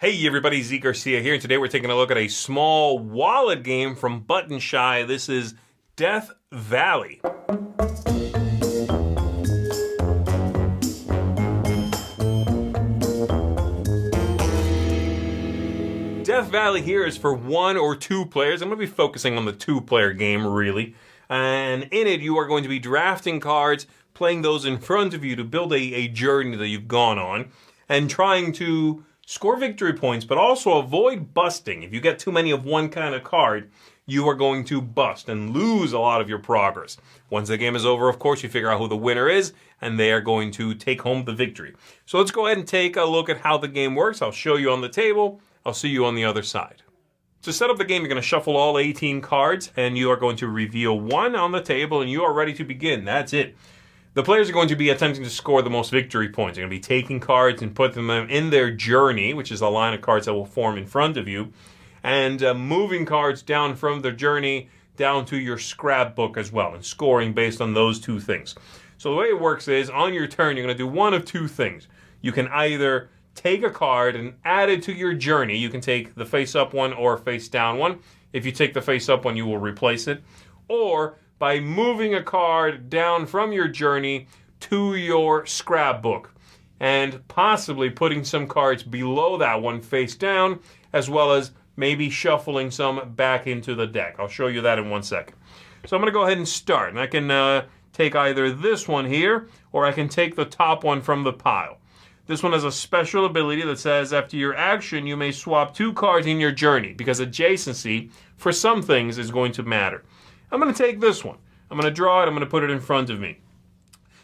Hey everybody, Z Garcia here, and today we're taking a look at a small wallet game from Button Shy. This is Death Valley. Death Valley here is for 1 or 2 players. I'm going to be focusing on the 2-player game, really. And in it, you are going to be drafting cards, playing those in front of you to build a journey that you've gone on, and trying to score victory points, but also avoid busting. If you get too many of one kind of card, you are going to bust and lose a lot of your progress. Once the game is over, of course, you figure out who the winner is, and they are going to take home the victory. So let's go ahead and take a look at how the game works. I'll show you on the table. I'll see you on the other side. To set up the game, you're going to shuffle all 18 cards, and you are going to reveal 1 on the table, and you are ready to begin. That's it. The players are going to be attempting to score the most victory points. They're going to be taking cards and putting them in their journey, which is a line of cards that will form in front of you, and moving cards down from the journey down to your scrapbook as well, and scoring based on those 2 things. So the way it works is, on your turn, you're going to do one of 2 things. You can either take a card and add it to your journey. You can take the face-up one or face-down one. If you take the face-up one, you will replace it. Or by moving a card down from your journey to your scrapbook and possibly putting some cards below that one face down, as well as maybe shuffling some back into the deck. I'll show you that in 1 second. So I'm going to go ahead and start. And I can take either this one here, or I can take the top one from the pile. This one has a special ability that says after your action, you may swap 2 cards in your journey, because adjacency for some things is going to matter. I'm going to take this one. I'm going to draw it. I'm going to put it in front of me.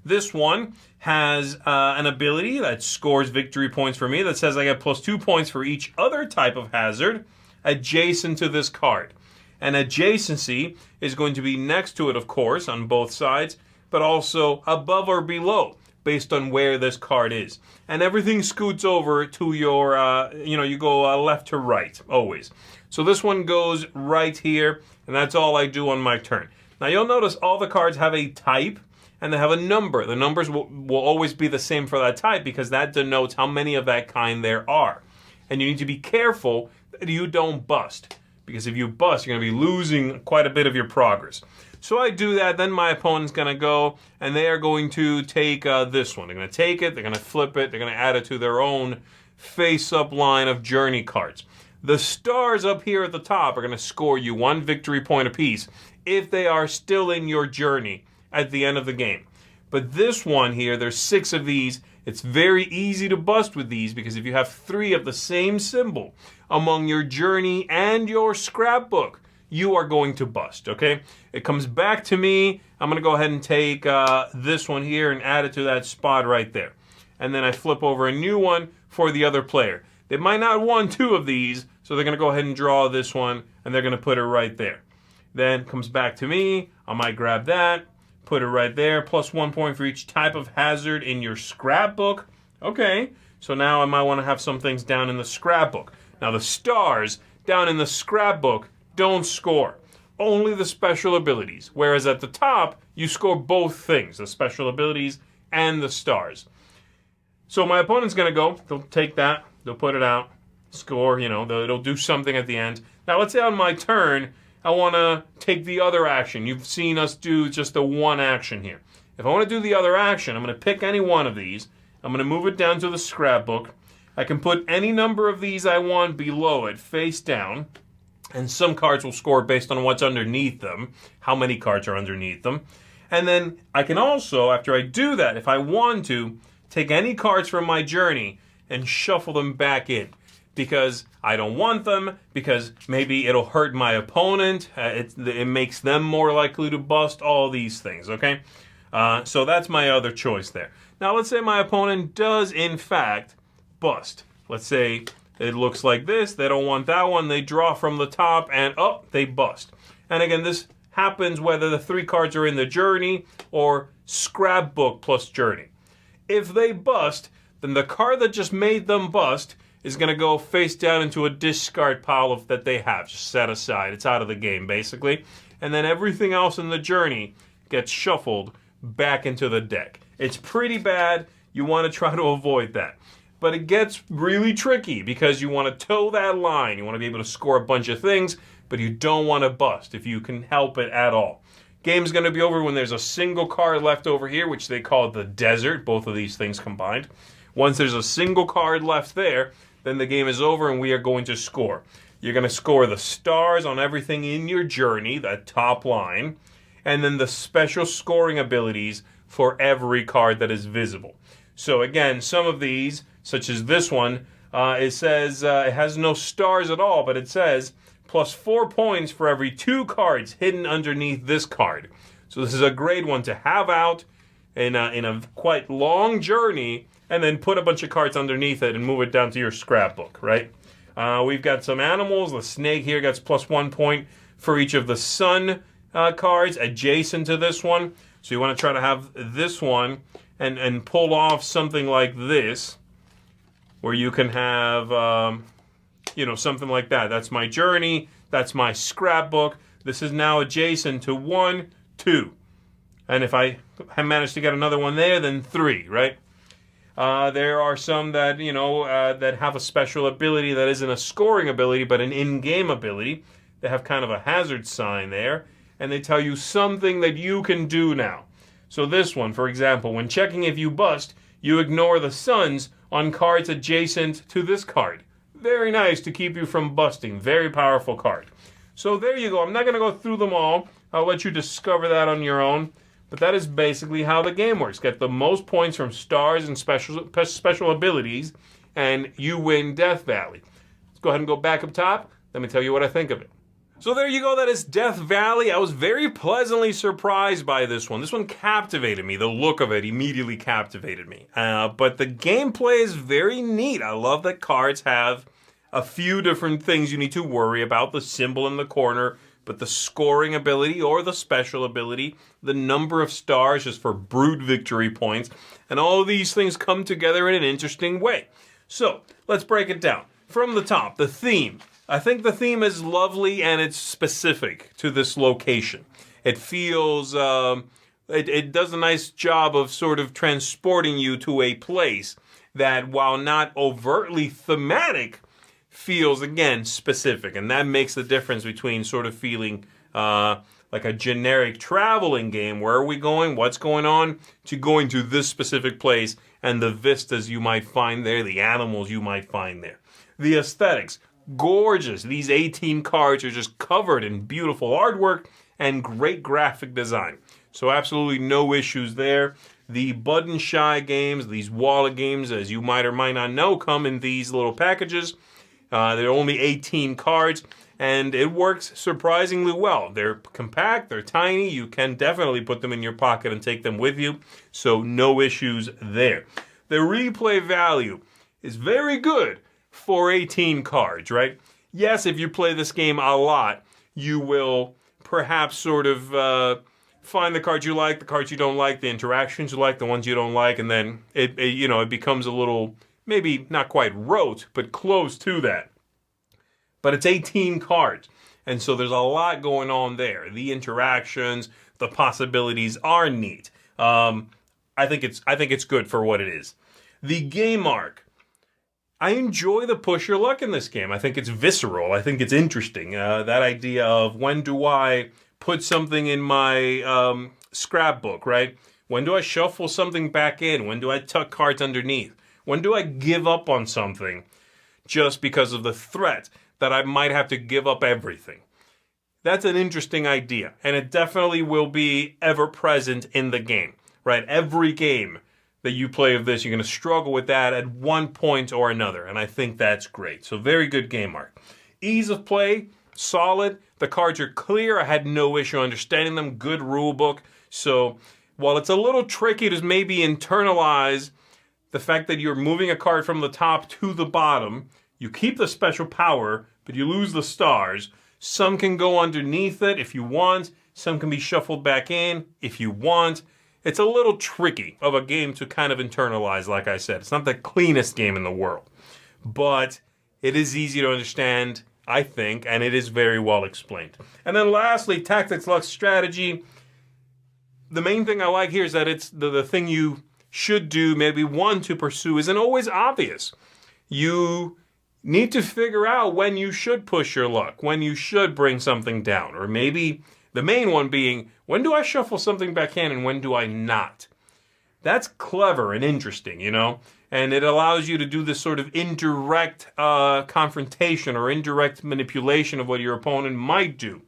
This one has an ability that scores victory points for me that says I get +2 points for each other type of hazard adjacent to this card. And adjacency is going to be next to it, of course, on both sides, but also above or below, based on where this card is. And everything scoots over to your, you go left to right, always. So this one goes right here, and that's all I do on my turn. Now you'll notice all the cards have a type, and they have a number. The numbers will always be the same for that type, because that denotes how many of that kind there are. And you need to be careful that you don't bust, because if you bust, you're going to be losing quite a bit of your progress. So I do that, then my opponent's going to go, and they are going to take this one. They're going to take it, they're going to flip it, they're going to add it to their own face-up line of journey cards. The stars up here at the top are going to score you 1 victory point apiece if they are still in your journey at the end of the game. But this one here, there's 6 of these. It's very easy to bust with these, because if you have 3 of the same symbol among your journey and your scrapbook, you are going to bust, okay? It comes back to me. I'm going to go ahead and take this one here and add it to that spot right there. And then I flip over a new one for the other player. They might not want 2 of these, so they're going to go ahead and draw this one, and they're going to put it right there. Then comes back to me. I might grab that, put it right there, +1 point for each type of hazard in your scrapbook. Okay, so now I might want to have some things down in the scrapbook. Now the stars down in the scrapbook don't score. Only the special abilities. Whereas at the top, you score both things, the special abilities and the stars. So my opponent's going to go. They'll take that. They'll put it out. Score, they'll do something at the end. Now let's say on my turn, I want to take the other action. You've seen us do just the one action here. If I want to do the other action, I'm going to pick any one of these. I'm going to move it down to the scrapbook. I can put any number of these I want below it, face down. And some cards will score based on what's underneath them, how many cards are underneath them. And then I can also, after I do that, if I want to, take any cards from my journey and shuffle them back in. Because I don't want them, because maybe it'll hurt my opponent, it makes them more likely to bust, all these things, okay? So that's my other choice there. Now let's say my opponent does, in fact, bust. Let's say it looks like this. They don't want that one. They draw from the top, and they bust. And again, this happens whether the 3 cards are in the journey or scrapbook plus journey. If they bust, then the card that just made them bust is going to go face down into a discard pile that they have, just set aside. It's out of the game, basically. And then everything else in the journey gets shuffled back into the deck. It's pretty bad. You want to try to avoid that. but it gets really tricky because you want to toe that line. You want to be able to score a bunch of things, but you don't want to bust if you can help it at all. Game's going to be over when there's a single card left over here, which they call the desert, both of these things combined. Once there's a single card left there, then the game is over and we are going to score. You're going to score the stars on everything in your journey, that top line, and then the special scoring abilities for every card that is visible. So again, some of these, such as this one, it says it has no stars at all, but it says plus 4 points for every 2 cards hidden underneath this card. So this is a great one to have out in a quite long journey, and then put a bunch of cards underneath it and move it down to your scrapbook, right? We've got some animals. The snake here gets plus 1 point for each of the sun cards adjacent to this one. So you want to try to have this one and pull off something like this, where you can have, something like that. That's my journey. That's my scrapbook. This is now adjacent to 1, 2. And if I manage to get another one there, then 3, right? There are some that, that have a special ability that isn't a scoring ability, but an in-game ability. They have kind of a hazard sign there, and they tell you something that you can do now. So this one, for example, when checking if you bust, you ignore the suns on cards adjacent to this card. Very nice to keep you from busting. Very powerful card. So there you go. I'm not going to go through them all. I'll let you discover that on your own. But that is basically how the game works. Get the most points from stars and special abilities, and you win Death Valley. Let's go ahead and go back up top. Let me tell you what I think of it. So there you go. That is Death Valley. I was very pleasantly surprised by this one. This one captivated me. The look of it immediately captivated me. But the gameplay is very neat. I love that cards have a few different things you need to worry about. The symbol in the corner, but the scoring ability or the special ability, the number of stars just for brute victory points, and all of these things come together in an interesting way. So, let's break it down. From the top, the theme. I think the theme is lovely and it's specific to this location. It feels, it does a nice job of sort of transporting you to a place that, while not overtly thematic, feels, again, specific. And that makes the difference between sort of feeling like a generic traveling game, where are we going, what's going on, to going to this specific place and the vistas you might find there, the animals you might find there. The aesthetics, gorgeous. These 18 cards are just covered in beautiful artwork and great graphic design. So absolutely no issues there. The button shy games, these wallet games, as you might or might not know, come in these little packages. There are only 18 cards, and it works surprisingly well. They're compact, they're tiny, you can definitely put them in your pocket and take them with you, so no issues there. The replay value is very good for 18 cards, right? Yes, if you play this game a lot, you will perhaps sort of find the cards you like, the cards you don't like, the interactions you like, the ones you don't like, and then it becomes a little, maybe not quite rote, but close to that. But it's 18 cards, and so there's a lot going on there. The interactions, the possibilities are neat. I think it's good for what it is. The game arc. I enjoy the push your luck in this game. I think it's visceral. I think it's interesting. That idea of, when do I put something in my scrapbook, right? When do I shuffle something back in? When do I tuck cards underneath? When do I give up on something just because of the threat that I might have to give up everything? That's an interesting idea, and it definitely will be ever present in the game, right? Every game that you play of this, you're going to struggle with that at one point or another, and I think that's great. So very good game arc. Ease of play, solid. The cards are clear. I had no issue understanding them. Good rule book. So while it's a little tricky to maybe internalize the fact that you're moving a card from the top to the bottom, you keep the special power, but you lose the stars. Some can go underneath it if you want. Some can be shuffled back in if you want. It's a little tricky of a game to kind of internalize, like I said. It's not the cleanest game in the world. But it is easy to understand, I think, and it is very well explained. And then lastly, tactics, luck, strategy. The main thing I like here is that it's the thing you should do, maybe one to pursue, isn't always obvious. You need to figure out when you should push your luck, when you should bring something down, or maybe the main one being, when do I shuffle something back in and when do I not? That's clever and interesting, and it allows you to do this sort of indirect confrontation or indirect manipulation of what your opponent might do.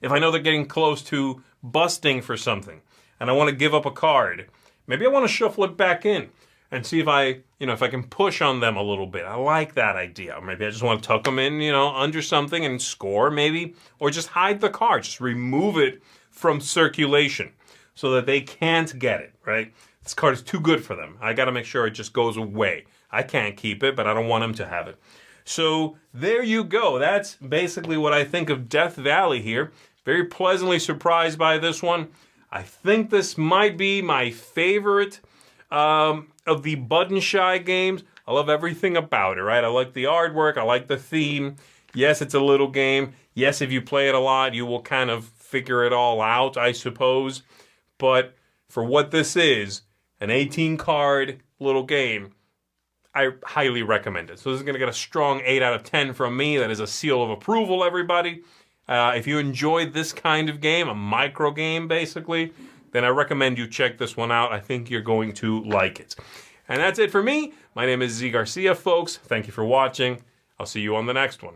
If I know they're getting close to busting for something and I want to give up a card, maybe I want to shuffle it back in and see if I can push on them a little bit. I like that idea. Or maybe I just want to tuck them in, under something and score maybe, or just hide the card, just remove it from circulation so that they can't get it, right? This card is too good for them. I got to make sure it just goes away. I can't keep it, but I don't want them to have it. So there you go. That's basically what I think of Death Valley here. Very pleasantly surprised by this one. I think this might be my favorite of the Button Shy games. I love everything about it, right? I like the artwork. I like the theme. Yes, it's a little game. Yes, if you play it a lot, you will kind of figure it all out, I suppose. But for what this is, an 18-card little game, I highly recommend it. So this is going to get a strong 8 out of 10 from me. That is a seal of approval, everybody. If you enjoy this kind of game, a micro game basically, then I recommend you check this one out. I think you're going to like it. And that's it for me. My name is Z Garcia, folks. Thank you for watching. I'll see you on the next one.